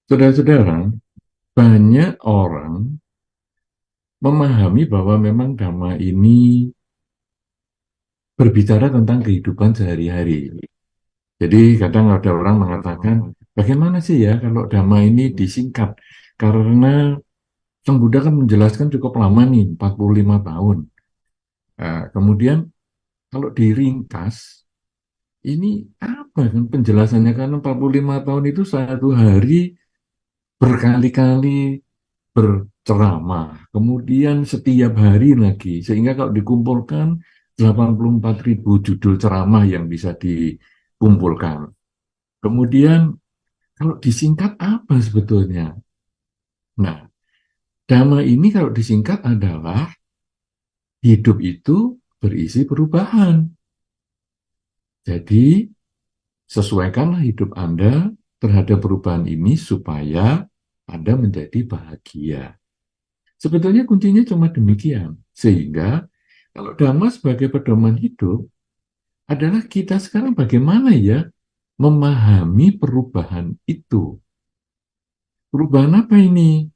Saudara-saudara, banyak orang memahami bahwa memang Dhamma ini berbicara tentang kehidupan sehari-hari. Jadi kadang ada orang mengatakan, bagaimana sih ya kalau Dhamma ini disingkat? Karena Sang Buddha kan menjelaskan cukup lama nih, 45 tahun. Kemudian kalau diringkas, ini apa kan penjelasannya? Karena 45 tahun itu satu hari berkali-kali berceramah, kemudian setiap hari lagi, sehingga kalau dikumpulkan 84.000 judul ceramah yang bisa dikumpulkan. Kemudian kalau disingkat apa sebetulnya? Nah, Dhamma ini kalau disingkat adalah hidup itu berisi perubahan. Jadi, sesuaikanlah hidup Anda terhadap perubahan ini supaya Anda menjadi bahagia. Sebetulnya kuncinya cuma demikian. Sehingga kalau Dhamma sebagai pedoman hidup adalah kita sekarang bagaimana ya memahami perubahan itu. Perubahan apa ini?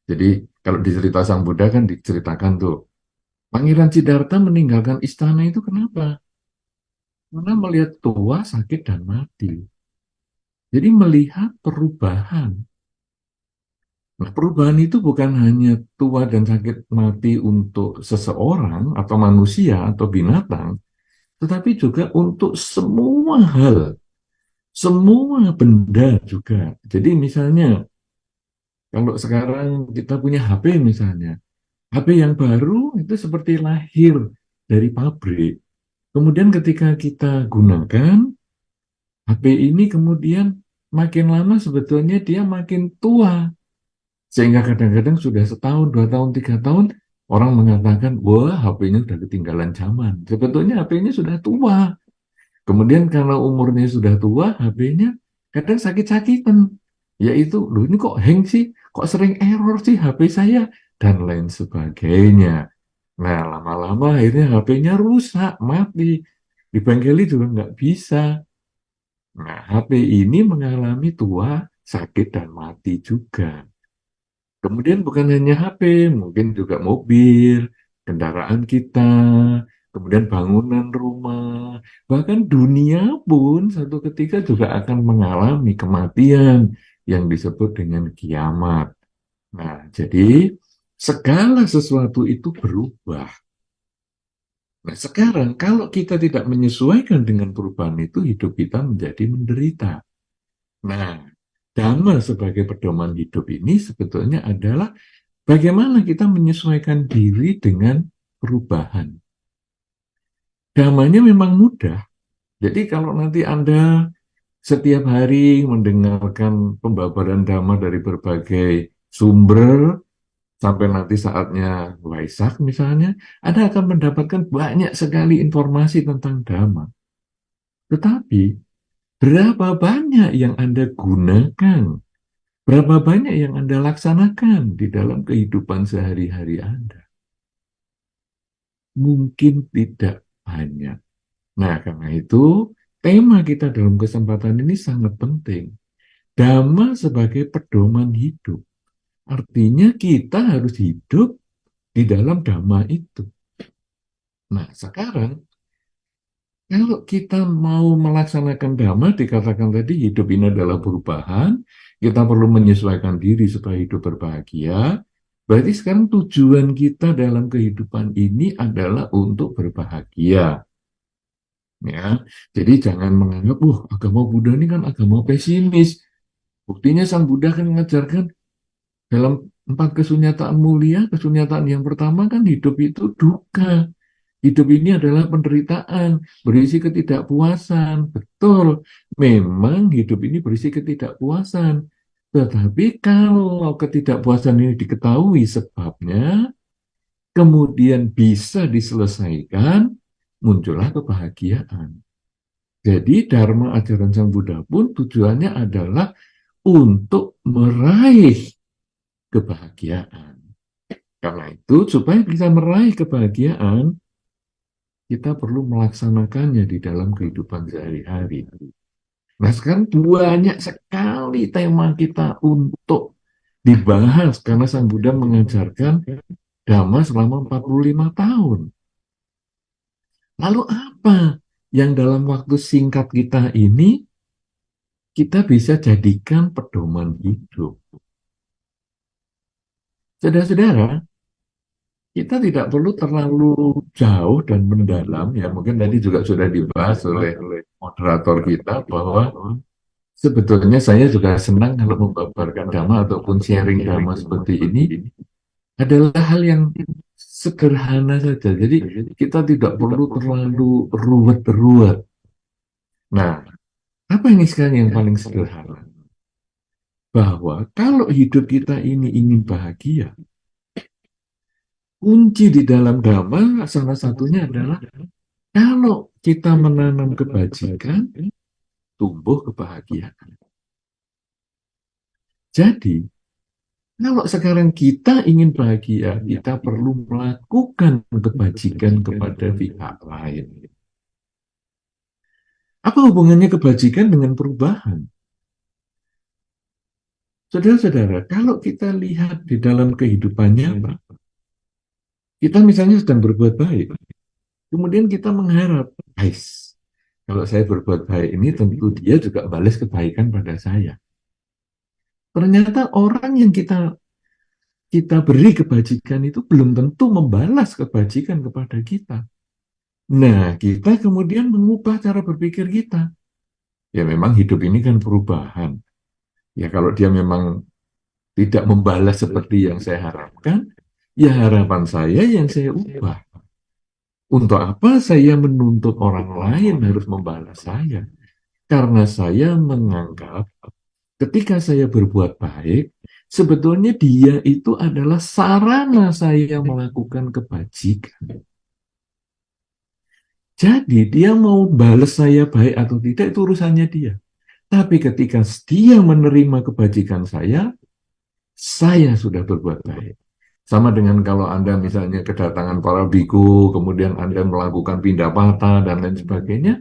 Jadi kalau di cerita Sang Buddha kan diceritakan tuh, Pangeran Siddhartha meninggalkan istana itu kenapa? Karena melihat tua, sakit, dan mati. Jadi melihat perubahan. Nah, perubahan itu bukan hanya tua dan sakit mati untuk seseorang atau manusia atau binatang, tetapi juga untuk semua hal, semua benda juga. Jadi misalnya, kalau sekarang kita punya HP misalnya, HP yang baru itu seperti lahir dari pabrik. Kemudian ketika kita gunakan, HP ini kemudian makin lama sebetulnya dia makin tua. Sehingga kadang-kadang sudah setahun, 2 tahun, 3 tahun, orang mengatakan, wah HP-nya sudah ketinggalan zaman. Sebetulnya HP-nya sudah tua. Kemudian karena umurnya sudah tua, HP-nya kadang sakit-sakitan. Yaitu, loh ini kok hang sih? Kok sering error sih HP saya? Dan lain sebagainya. Nah, lama-lama akhirnya HP-nya rusak, mati. Dibengkeli juga nggak bisa. Nah, HP ini mengalami tua, sakit, dan mati juga. Kemudian bukan hanya HP, mungkin juga mobil, kendaraan kita, kemudian bangunan rumah, bahkan dunia pun satu ketika juga akan mengalami kematian yang disebut dengan kiamat. Nah, jadi segala sesuatu itu berubah. Nah, sekarang kalau kita tidak menyesuaikan dengan perubahan itu, hidup kita menjadi menderita. Nah, Dhamma sebagai pedoman hidup ini sebetulnya adalah bagaimana kita menyesuaikan diri dengan perubahan. Dhammanya memang mudah. Jadi kalau nanti Anda setiap hari mendengarkan pembabaran Dhamma dari berbagai sumber, sampai nanti saatnya Waisak misalnya, Anda akan mendapatkan banyak sekali informasi tentang Dhamma. Tetapi, berapa banyak yang Anda gunakan? Berapa banyak yang Anda laksanakan di dalam kehidupan sehari-hari Anda? Mungkin tidak banyak. Nah, karena itu, tema kita dalam kesempatan ini sangat penting. Dhamma sebagai pedoman hidup. Artinya kita harus hidup di dalam Dhamma itu. Nah, sekarang, kalau kita mau melaksanakan Dhamma, dikatakan tadi hidup ini adalah perubahan, kita perlu menyesuaikan diri supaya hidup berbahagia. Berarti sekarang tujuan kita dalam kehidupan ini adalah untuk berbahagia. Ya, jadi jangan menganggap, agama Buddha ini kan agama pesimis. Buktinya Sang Buddha kan mengajarkan dalam 4 kesunyataan mulia, kesunyataan yang pertama kan hidup itu duka. Hidup ini adalah penderitaan, berisi ketidakpuasan. Betul, memang hidup ini berisi ketidakpuasan. Tetapi kalau ketidakpuasan ini diketahui sebabnya, kemudian bisa diselesaikan, muncullah kebahagiaan. Jadi Dharma ajaran Sang Buddha pun tujuannya adalah untuk meraih kebahagiaan. Karena itu, supaya bisa meraih kebahagiaan, kita perlu melaksanakannya di dalam kehidupan sehari-hari. Nah, sekarang banyak sekali tema kita untuk dibahas karena Sang Buddha mengajarkan Dhamma selama 45 tahun. Lalu apa yang dalam waktu singkat kita ini kita bisa jadikan pedoman hidup? Saudara-saudara, kita tidak perlu terlalu jauh dan mendalam, ya mungkin tadi juga sudah dibahas oleh moderator kita bahwa sebetulnya saya juga senang kalau membabarkan dhamma ataupun sharing dhamma seperti ini adalah hal yang sederhana saja. Jadi kita tidak perlu terlalu ruwet-ruwet. Nah, apa ini sekarang yang paling sederhana? Bahwa kalau hidup kita ini ingin bahagia, kunci di dalam dhamma salah satunya adalah kalau kita menanam kebajikan, tumbuh kebahagiaan. Jadi, kalau sekarang kita ingin bahagia, kita perlu melakukan kebajikan kepada pihak lain. Apa hubungannya kebajikan dengan perubahan? Saudara-saudara, kalau kita lihat di dalam kehidupannya, kita misalnya sedang berbuat baik, kemudian kita mengharap, guys, kalau saya berbuat baik ini tentu dia juga balas kebaikan pada saya. Ternyata orang yang kita beri kebajikan itu belum tentu membalas kebajikan kepada kita. Nah, kita kemudian mengubah cara berpikir kita. Ya memang hidup ini kan perubahan. Ya kalau dia memang tidak membalas seperti yang saya harapkan, ya harapan saya yang saya ubah. Untuk apa saya menuntut orang lain harus membalas saya? Karena saya menganggap ketika saya berbuat baik, sebetulnya dia itu adalah sarana saya melakukan kebajikan. Jadi dia mau balas saya baik atau tidak itu urusannya dia. Tapi ketika dia menerima kebajikan saya sudah berbuat baik. Sama dengan kalau Anda misalnya kedatangan para biku, kemudian Anda melakukan pindah patah dan lain sebagainya,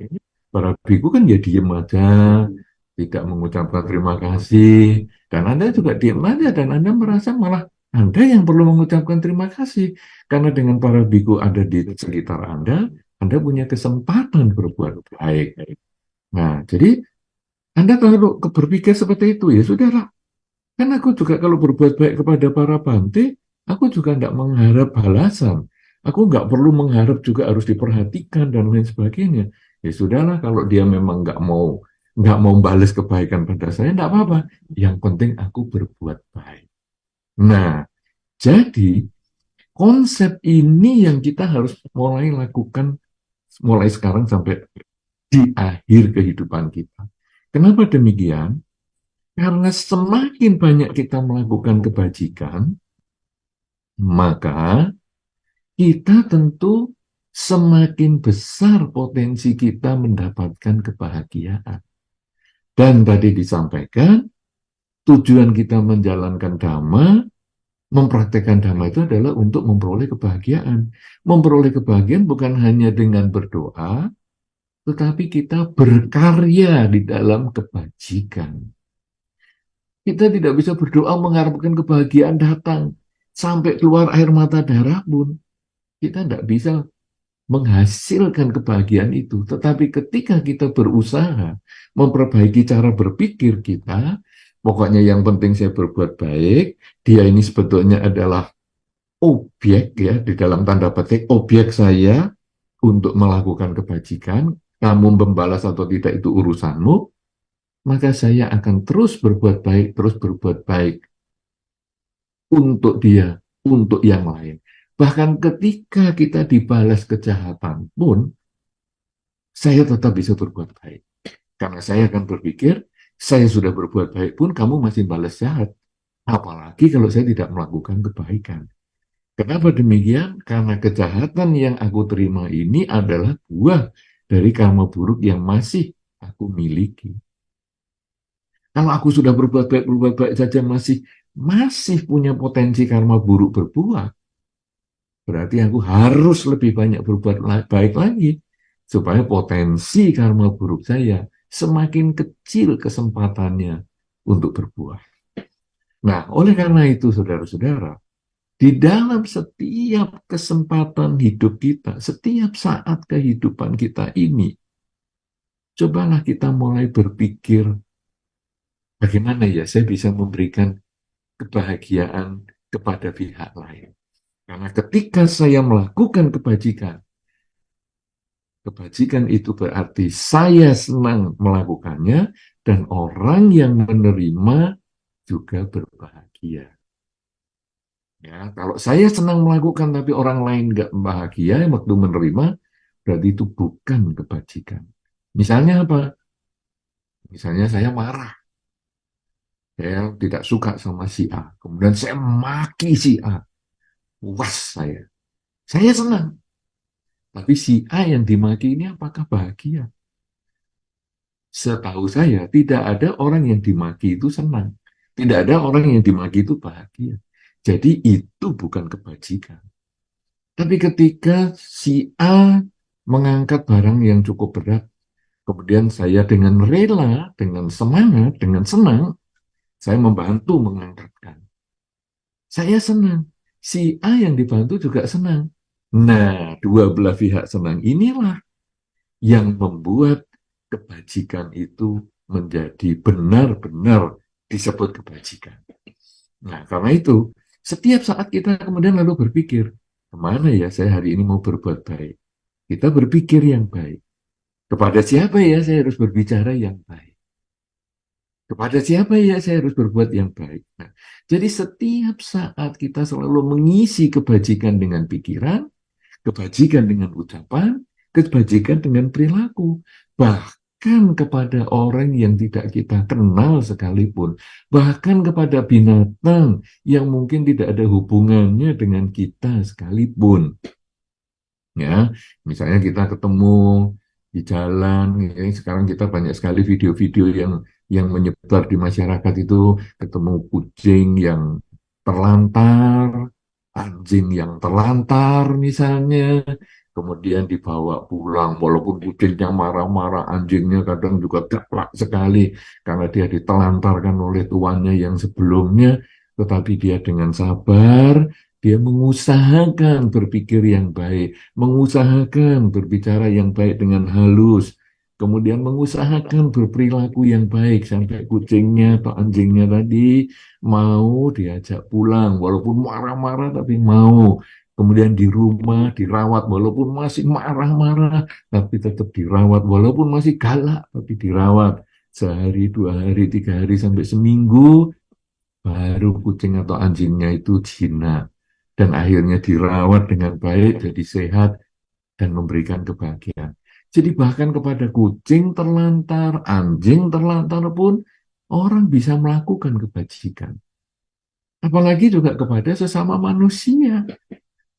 para biku kan ya diem aja, tidak mengucapkan terima kasih, dan Anda juga diem aja, dan Anda merasa malah Anda yang perlu mengucapkan terima kasih, karena dengan para biku ada di sekitar Anda punya kesempatan berbuat baik. Nah, jadi Anda kalau berpikir seperti itu, ya sudahlah. Kan aku juga kalau berbuat baik kepada para bante, aku juga tidak mengharap balasan. Aku nggak perlu mengharap juga harus diperhatikan dan lain sebagainya. Ya sudahlah, kalau dia memang nggak mau balas kebaikan pada saya, tidak apa-apa. Yang penting aku berbuat baik. Nah, jadi konsep ini yang kita harus mulai lakukan mulai sekarang sampai di akhir kehidupan kita. Kenapa demikian? Karena semakin banyak kita melakukan kebajikan, maka kita tentu semakin besar potensi kita mendapatkan kebahagiaan. Dan tadi disampaikan, tujuan kita menjalankan dhamma, mempraktekkan dhamma itu adalah untuk memperoleh kebahagiaan. Memperoleh kebahagiaan bukan hanya dengan berdoa, tetapi kita berkarya di dalam kebajikan. Kita tidak bisa berdoa mengharapkan kebahagiaan datang sampai keluar air mata darah pun. Kita tidak bisa menghasilkan kebahagiaan itu. Tetapi ketika kita berusaha memperbaiki cara berpikir kita, pokoknya yang penting saya berbuat baik, dia ini sebetulnya adalah objek ya, di dalam tanda petik, objek saya untuk melakukan kebajikan, kamu membalas atau tidak itu urusanmu, maka saya akan terus berbuat baik untuk dia, untuk yang lain. Bahkan ketika kita dibalas kejahatan pun, saya tetap bisa berbuat baik. Karena saya akan berpikir, saya sudah berbuat baik pun kamu masih balas jahat. Apalagi kalau saya tidak melakukan kebaikan. Kenapa demikian? Karena kejahatan yang aku terima ini adalah buah dari karma buruk yang masih aku miliki. Kalau aku sudah berbuat baik saja masih punya potensi karma buruk berbuah, berarti aku harus lebih banyak berbuat baik lagi, supaya potensi karma buruk saya semakin kecil kesempatannya untuk berbuah. Nah, oleh karena itu, saudara-saudara, di dalam setiap kesempatan hidup kita, setiap saat kehidupan kita ini, cobalah kita mulai berpikir, bagaimana ya saya bisa memberikan kebahagiaan kepada pihak lain. Karena ketika saya melakukan kebajikan, kebajikan itu berarti saya senang melakukannya, dan orang yang menerima juga berbahagia. Ya, kalau saya senang melakukan tapi orang lain nggak bahagia waktu menerima, berarti itu bukan kebajikan. Misalnya apa? Misalnya saya marah, saya tidak suka sama si A, kemudian saya maki si A, puas saya. Saya senang, tapi si A yang dimaki ini apakah bahagia? Setahu saya, tidak ada orang yang dimaki itu senang. Tidak ada orang yang dimaki itu bahagia. Jadi itu bukan kebajikan. Tapi ketika si A mengangkat barang yang cukup berat, kemudian saya dengan rela, dengan semangat, dengan senang, saya membantu mengangkatkan. Saya senang. Si A yang dibantu juga senang. Nah, dua belah pihak senang inilah yang membuat kebajikan itu menjadi benar-benar disebut kebajikan. Nah, karena itu, setiap saat kita kemudian lalu berpikir, kemana ya saya hari ini mau berbuat baik? Kita berpikir yang baik. Kepada siapa ya saya harus berbicara yang baik? Kepada siapa ya saya harus berbuat yang baik? Nah, jadi setiap saat kita selalu mengisi kebajikan dengan pikiran, kebajikan dengan ucapan, kebajikan dengan perilaku. Bahkan kepada orang yang tidak kita kenal sekalipun, bahkan kepada binatang yang mungkin tidak ada hubungannya dengan kita sekalipun. Ya, misalnya kita ketemu di jalan, ya, sekarang kita banyak sekali video-video yang menyebar di masyarakat itu, ketemu kucing yang terlantar, anjing yang terlantar misalnya, kemudian dibawa pulang, walaupun kucingnya marah-marah, anjingnya kadang juga galak sekali karena dia ditelantarkan oleh tuannya yang sebelumnya, tetapi dia dengan sabar, dia mengusahakan berpikir yang baik, mengusahakan berbicara yang baik dengan halus, kemudian mengusahakan berperilaku yang baik sampai kucingnya atau anjingnya tadi mau diajak pulang, walaupun marah-marah tapi mau. Kemudian di rumah dirawat walaupun masih marah-marah, tapi tetap dirawat walaupun masih galak, tapi dirawat sehari, 2 hari, 3 hari sampai seminggu, baru kucing atau anjingnya itu jinak dan akhirnya dirawat dengan baik, jadi sehat dan memberikan kebahagiaan. Jadi bahkan kepada kucing terlantar, anjing terlantar pun orang bisa melakukan kebajikan. Apalagi juga kepada sesama manusia.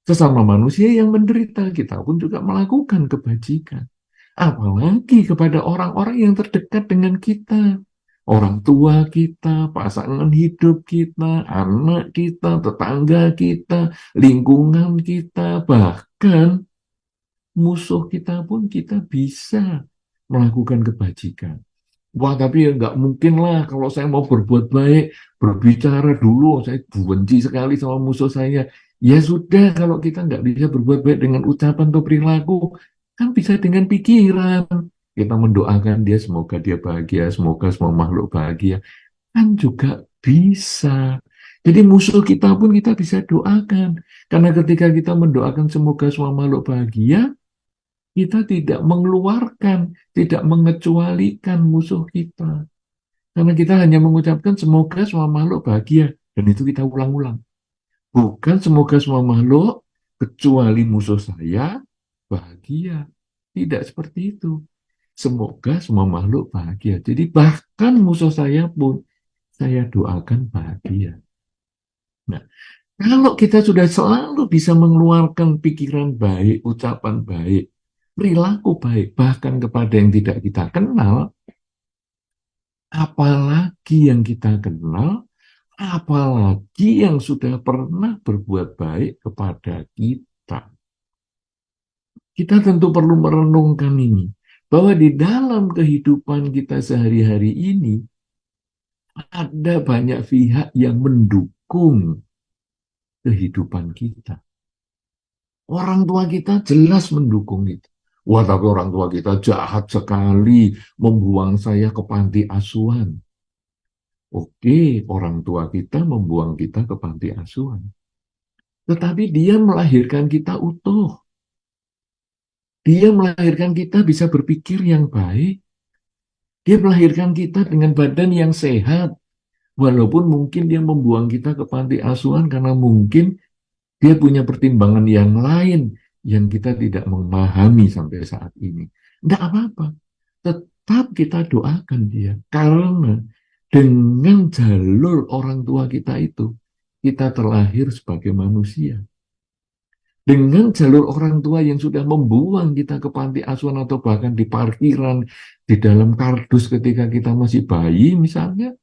Sesama manusia yang menderita, kita pun juga melakukan kebajikan. Apalagi kepada orang-orang yang terdekat dengan kita. Orang tua kita, pasangan hidup kita, anak kita, tetangga kita, lingkungan kita, bahkan musuh kita pun kita bisa melakukan kebajikan. Wah, tapi ya nggak mungkin lah kalau saya mau berbuat baik, berbicara dulu, saya benci sekali sama musuh saya. Ya sudah, kalau kita nggak bisa berbuat baik dengan ucapan atau perilaku, kan bisa dengan pikiran. Kita mendoakan dia, semoga dia bahagia, semoga semua makhluk bahagia. Kan juga bisa. Jadi musuh kita pun kita bisa doakan. Karena ketika kita mendoakan semoga semua makhluk bahagia, kita tidak mengeluarkan, tidak mengecualikan musuh kita. Karena kita hanya mengucapkan semoga semua makhluk bahagia. Dan itu kita ulang-ulang. Bukan semoga semua makhluk, kecuali musuh saya, bahagia. Tidak seperti itu. Semoga semua makhluk bahagia. Jadi bahkan musuh saya pun, saya doakan bahagia. Nah, kalau kita sudah selalu bisa mengeluarkan pikiran baik, ucapan baik, perilaku baik, bahkan kepada yang tidak kita kenal, apalagi yang kita kenal, apalagi yang sudah pernah berbuat baik kepada kita. Kita tentu perlu merenungkan ini, bahwa di dalam kehidupan kita sehari-hari ini, ada banyak pihak yang mendukung kehidupan kita. Orang tua kita jelas mendukung itu. Wah, tapi orang tua kita jahat sekali, membuang saya ke panti asuhan. Oke, orang tua kita membuang kita ke panti asuhan. Tetapi dia melahirkan kita utuh. Dia melahirkan kita bisa berpikir yang baik. Dia melahirkan kita dengan badan yang sehat. Walaupun mungkin dia membuang kita ke panti asuhan karena mungkin dia punya pertimbangan yang lain yang kita tidak memahami sampai saat ini. Tidak apa-apa. Tetap kita doakan dia. Karena dengan jalur orang tua kita itu, kita terlahir sebagai manusia. Dengan jalur orang tua yang sudah membuang kita ke panti asuhan atau bahkan di parkiran, di dalam kardus ketika kita masih bayi misalnya,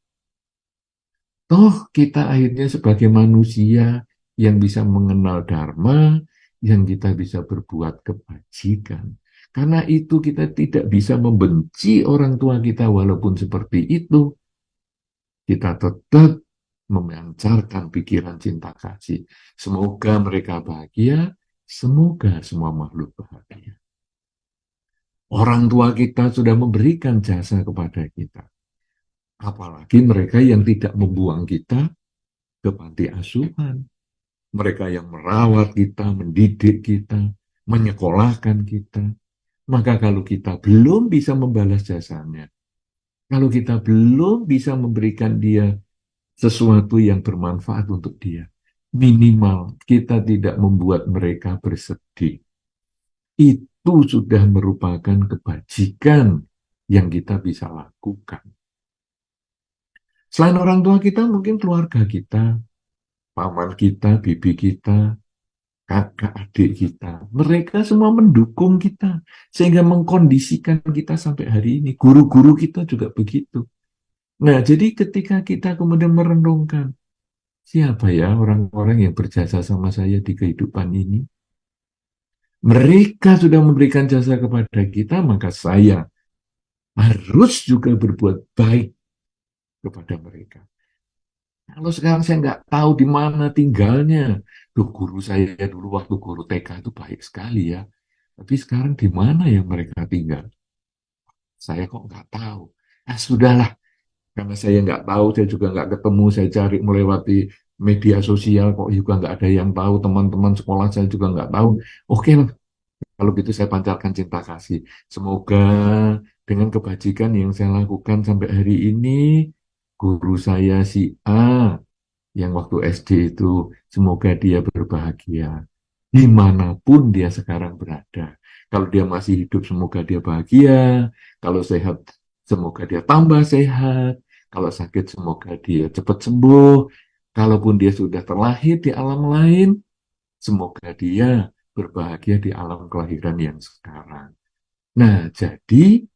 toh kita akhirnya sebagai manusia yang bisa mengenal dharma, yang kita bisa berbuat kebajikan. Karena itu kita tidak bisa membenci orang tua kita walaupun seperti itu. Kita tetap memancarkan pikiran cinta kasih. Semoga mereka bahagia, semoga semua makhluk bahagia. Orang tua kita sudah memberikan jasa kepada kita. Apalagi mereka yang tidak membuang kita ke panti asuhan. Mereka yang merawat kita, mendidik kita, menyekolahkan kita. Maka kalau kita belum bisa membalas jasanya, kalau kita belum bisa memberikan dia sesuatu yang bermanfaat untuk dia, minimal kita tidak membuat mereka bersedih. Itu sudah merupakan kebajikan yang kita bisa lakukan. Selain orang tua kita, mungkin keluarga kita, paman kita, bibi kita, kakak adik kita. Mereka semua mendukung kita, sehingga mengkondisikan kita sampai hari ini. Guru-guru kita juga begitu. Nah, jadi ketika kita kemudian merenungkan, siapa ya orang-orang yang berjasa sama saya di kehidupan ini? Mereka sudah memberikan jasa kepada kita, maka saya harus juga berbuat baik kepada mereka. Kalau sekarang saya nggak tahu di mana tinggalnya, tuh guru saya dulu waktu guru TK itu baik sekali ya. Tapi sekarang di mana yang mereka tinggal? Saya kok nggak tahu. Ah sudahlah, karena saya nggak tahu, saya juga nggak ketemu, saya cari melewati media sosial kok juga nggak ada yang tahu, teman-teman sekolah saya juga nggak tahu. Oke lah, kalau gitu saya pancarkan cinta kasih. Semoga dengan kebajikan yang saya lakukan sampai hari ini, guru saya si A yang waktu SD itu, semoga dia berbahagia. Dimanapun dia sekarang berada. Kalau dia masih hidup, semoga dia bahagia. Kalau sehat, semoga dia tambah sehat. Kalau sakit, semoga dia cepat sembuh. Kalaupun dia sudah terlahir di alam lain, semoga dia berbahagia di alam kelahiran yang sekarang. Nah, jadi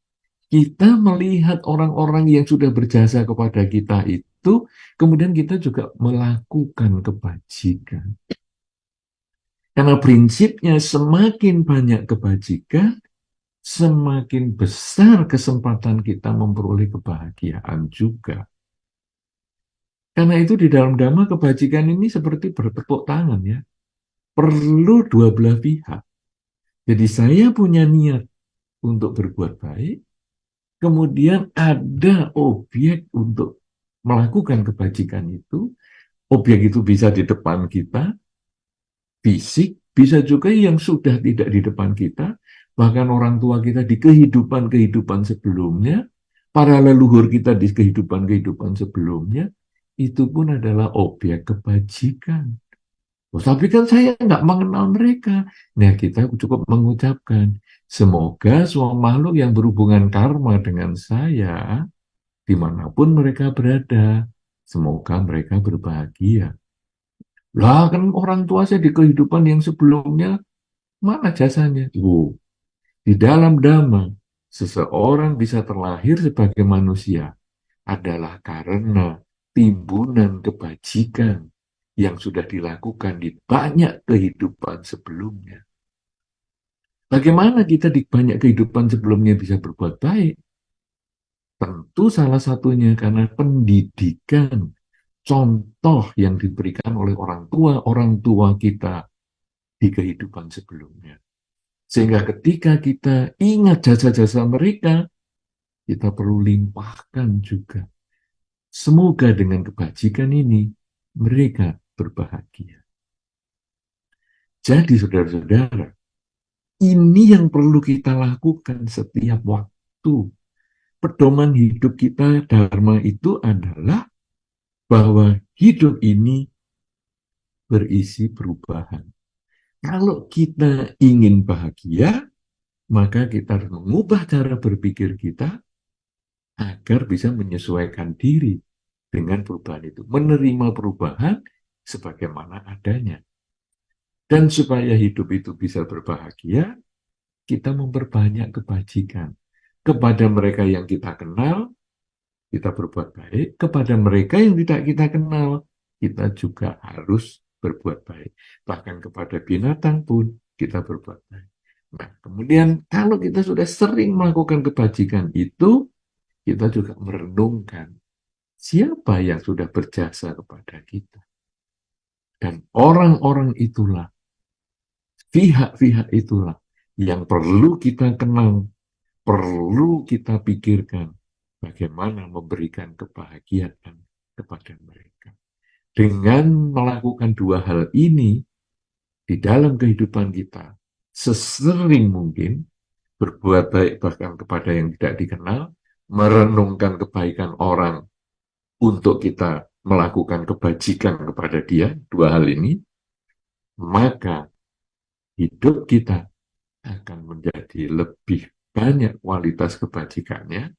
kita melihat orang-orang yang sudah berjasa kepada kita itu, kemudian kita juga melakukan kebajikan. Karena prinsipnya semakin banyak kebajikan, semakin besar kesempatan kita memperoleh kebahagiaan juga. Karena itu di dalam Dhamma kebajikan ini seperti bertepuk tangan ya. Perlu dua belah pihak. Jadi saya punya niat untuk berbuat baik, kemudian ada objek untuk melakukan kebajikan itu. Objek itu bisa di depan kita, fisik, bisa juga yang sudah tidak di depan kita, bahkan orang tua kita di kehidupan-kehidupan sebelumnya, para leluhur kita di kehidupan-kehidupan sebelumnya, itu pun adalah objek kebajikan. Oh, tapi kan saya nggak mengenal mereka. Nah, kita cukup mengucapkan, semoga semua makhluk yang berhubungan karma dengan saya, dimanapun mereka berada, semoga mereka berbahagia. Lah kan orang tua saya di kehidupan yang sebelumnya, mana jasanya? Di dalam Dhamma, seseorang bisa terlahir sebagai manusia adalah karena timbunan kebajikan yang sudah dilakukan di banyak kehidupan sebelumnya. Bagaimana kita di banyak kehidupan sebelumnya bisa berbuat baik? Tentu salah satunya karena pendidikan, contoh yang diberikan oleh orang tua kita di kehidupan sebelumnya. Sehingga ketika kita ingat jasa-jasa mereka, kita perlu limpahkan juga. Semoga dengan kebajikan ini, mereka berbahagia. Jadi saudara-saudara, ini yang perlu kita lakukan setiap waktu. Pedoman hidup kita, Dharma itu adalah bahwa hidup ini berisi perubahan. Kalau kita ingin bahagia, maka kita harus mengubah cara berpikir kita agar bisa menyesuaikan diri dengan perubahan itu. Menerima perubahan sebagaimana adanya. Dan supaya hidup itu bisa berbahagia, kita memperbanyak kebajikan. Kepada mereka yang kita kenal, kita berbuat baik. Kepada mereka yang tidak kita kenal, kita juga harus berbuat baik. Bahkan kepada binatang pun kita berbuat baik. Nah, kemudian kalau kita sudah sering melakukan kebajikan itu, kita juga merenungkan siapa yang sudah berjasa kepada kita. Dan orang-orang itulah, pihak-pihak itulah yang perlu kita kenal, perlu kita pikirkan bagaimana memberikan kebahagiaan kepada mereka. Dengan melakukan dua hal ini di dalam kehidupan kita, sesering mungkin berbuat baik bahkan kepada yang tidak dikenal, merenungkan kebaikan orang untuk kita melakukan kebajikan kepada dia, dua hal ini, maka hidup kita akan menjadi lebih banyak kualitas kebajikannya,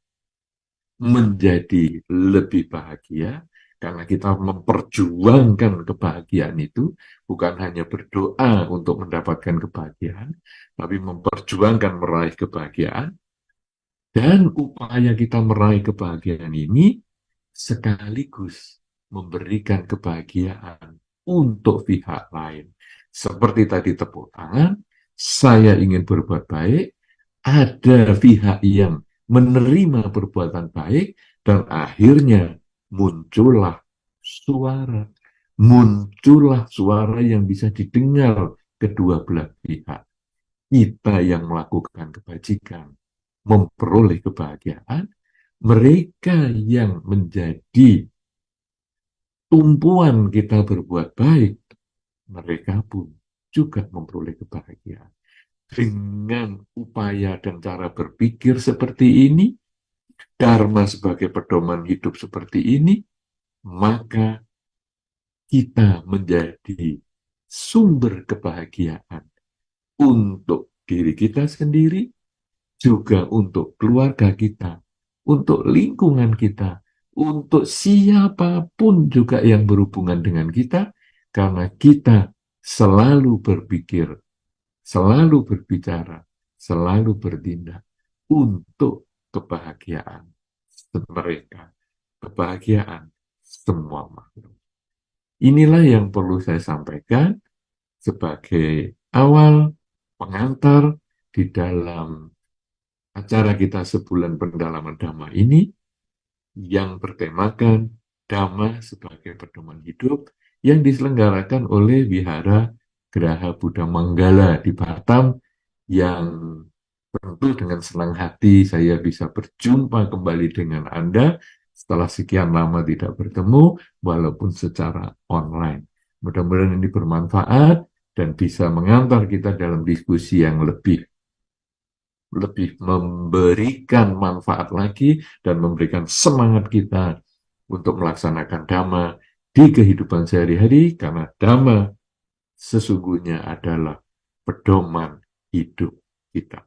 menjadi lebih bahagia, karena kita memperjuangkan kebahagiaan itu, bukan hanya berdoa untuk mendapatkan kebahagiaan, tapi memperjuangkan meraih kebahagiaan, dan upaya kita meraih kebahagiaan ini sekaligus memberikan kebahagiaan untuk pihak lain. Seperti tadi tepuk tangan, saya ingin berbuat baik, ada pihak yang menerima perbuatan baik, dan akhirnya muncullah suara. Muncullah suara yang bisa didengar kedua belah pihak. Kita yang melakukan kebajikan memperoleh kebahagiaan, mereka yang menjadi tumpuan kita berbuat baik, mereka pun juga memperoleh kebahagiaan. Dengan upaya dan cara berpikir seperti ini, Dharma sebagai pedoman hidup seperti ini, maka kita menjadi sumber kebahagiaan untuk diri kita sendiri, juga untuk keluarga kita, untuk lingkungan kita, untuk siapapun juga yang berhubungan dengan kita, karena kita selalu berpikir, selalu berbicara, selalu bertindak untuk kebahagiaan mereka, kebahagiaan semua makhluk. Inilah yang perlu saya sampaikan sebagai awal pengantar di dalam acara kita sebulan pendalaman Dhamma ini yang bertemakan Dhamma sebagai pedoman hidup yang diselenggarakan oleh Wihara Geraha Buddha Manggala di Batam, yang tentu dengan senang hati saya bisa berjumpa kembali dengan Anda setelah sekian lama tidak bertemu walaupun secara online. Mudah-mudahan ini bermanfaat dan bisa mengantar kita dalam diskusi yang lebih memberikan manfaat lagi dan memberikan semangat kita untuk melaksanakan Dhamma di kehidupan sehari-hari, karena Dhamma sesungguhnya adalah pedoman hidup kita.